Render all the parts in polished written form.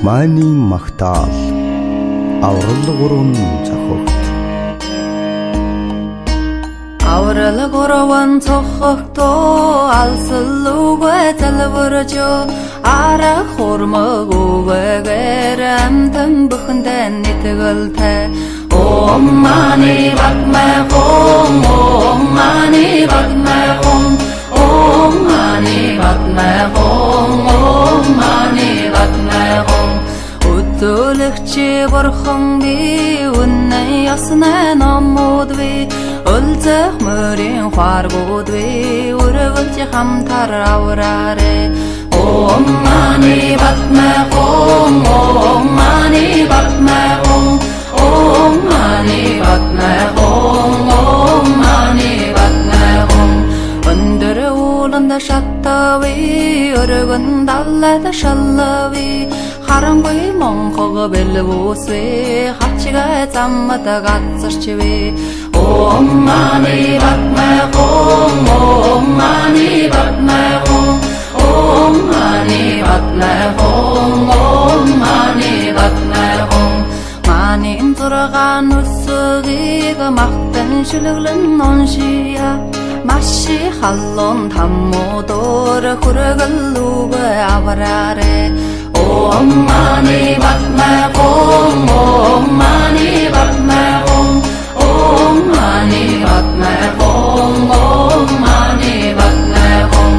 Маний магтаал аврал 3 цохогт аврал 3 цохогтоо алсалуугүй залбирж ара хурмаг үгээр амтан бүхэндээ нэтгэлтэй Om mani padme hum Om mani padme hum Om mani padme hum Om mani padme hum Өдөөлөгчи бурхан би үнэн ясна номууд би өлзөх мөрийн хааргууд би өрөвөлж хамтар авраарэ Om mani padme hum Om mani padme hum Om mani padme hum Om mani padme hum Өндөр ууланда шаттави өргөн даллада шаллави харангүй монхог бэлвүсвэ хачгаа заммата гацарчвэ Om mani padme hum Om mani padme hum Om mani padme hum Om mani padme hum Манин зургаан үсгийг махтан шүлэглэн оншия Маши халлон таммуудор хүргэлүүгээ авраарэ Om mani padme hum Om mani padme hum Om mani padme hum Om mani padme hum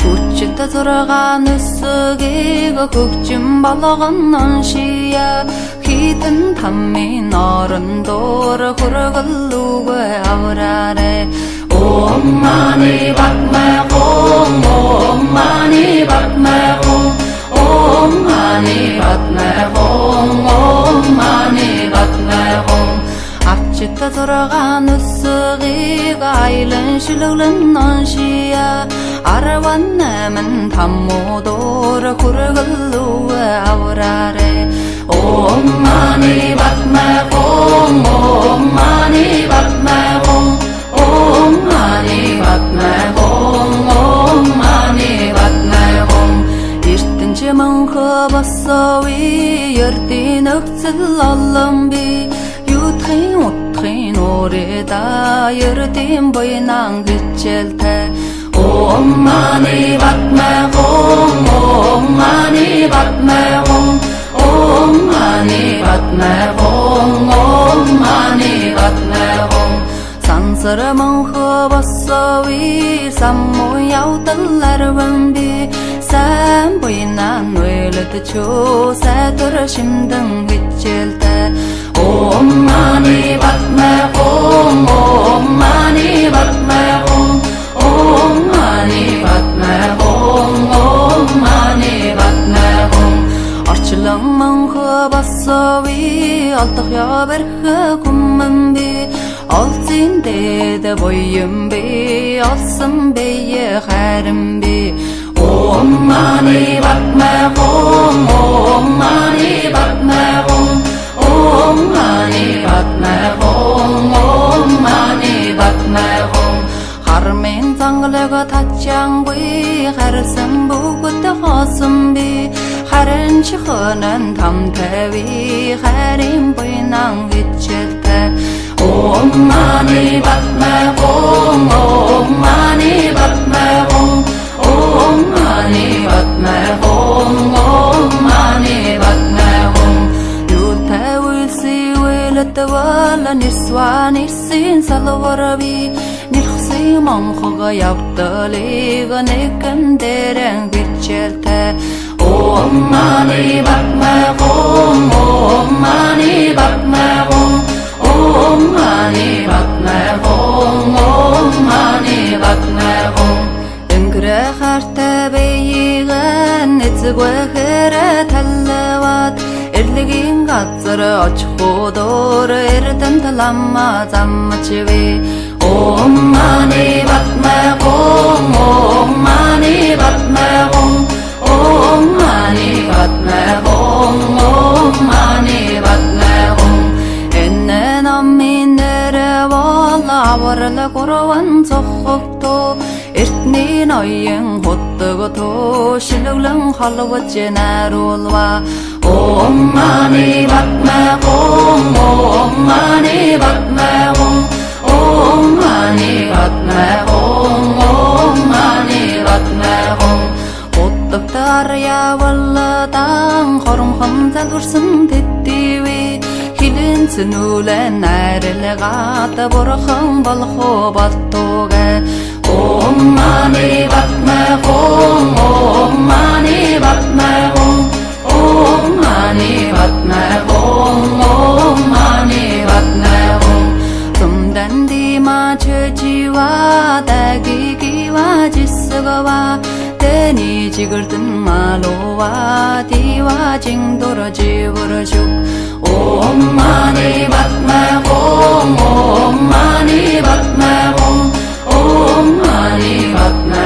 Хүчтэй зургаан үсгийг хөгжим болгон оншия Хитэн таммин орондоор хүргэлүүгээ авраарэ Om mani padme hum Om mani padme hum Om mani padme hum Om mani padme hum Ачта зургаан үсгийг айлан шүлэглэн оншия 18 таммуудоор хүргэлүүгээ авраарэ Om mani padme hum Om mani padme hum Om mani padme hum Om mani padme hum эртэнч мөнхө босови ердийн өгцөл олон би юутхын утхын урэда ердийн буйнан гिचэлтэй Om mani padme hum Om mani padme hum Om mani padme hum Om mani padme hum Сансар мөнхө босови саммуу явдаларван би сайн буйнан нүэлэд чөө сайтар шимдэн гिचэлтэй Om mani padme hum Om mani padme hum Om mani padme hum Om mani padme hum Орчлон мөнхө босови олдох яварх хүмэн би Олзин дэд буйм би олсон бие хайрам би Om mani padme hum Om mani padme hum Om mani padme hum Om mani padme hum Хармын зангалаг татчангүй харсан бүгд хоосон би харин чихнэн тамтэви харин буйнан гिचэлтэй Om mani padme hum Om mani padme hum Om mani padme hum Om mani padme hum Юутай үлси үлэтвала нисван ирсин салварби нэрхси монхог явдалыг нэгэн дээрэн гिचэлтэй Om mani padme hum Om mani padme hum Om mani padme hum Om mani padme hum Энгэрэ хартай бэйгэн эцэгвэхэр таллават эрлэгийн газар очихудоор эрдэн таламма замчвэ Om mani padme hum Om mani padme hum Om mani padme hum Om mani padme hum Энэ намын нэрэ вала аврал 3 цохогтоо эртний ноён хутгото шилглэн холвож наруулва Om Mani Padme Hum Om Mani Padme Hum Om Mani Padme Hum Om Mani Padme Hum Уттагтар явалдан хоромхон залгурсан тэтгэвэ хилэн цэнүүлэн найрлагаад бурхан болох болтугэ Om Mani Padme Hum Om Mani Padme Hum Om Mani Padme Hum Om Mani Padme Hum Tumdandi ma chöjiwa dagigiwa jisgawa Teni jigirtin malowa diwa jingdora jiburjuk Om Mani Padme Hum Om Mani Padme Hum Om Mani Padme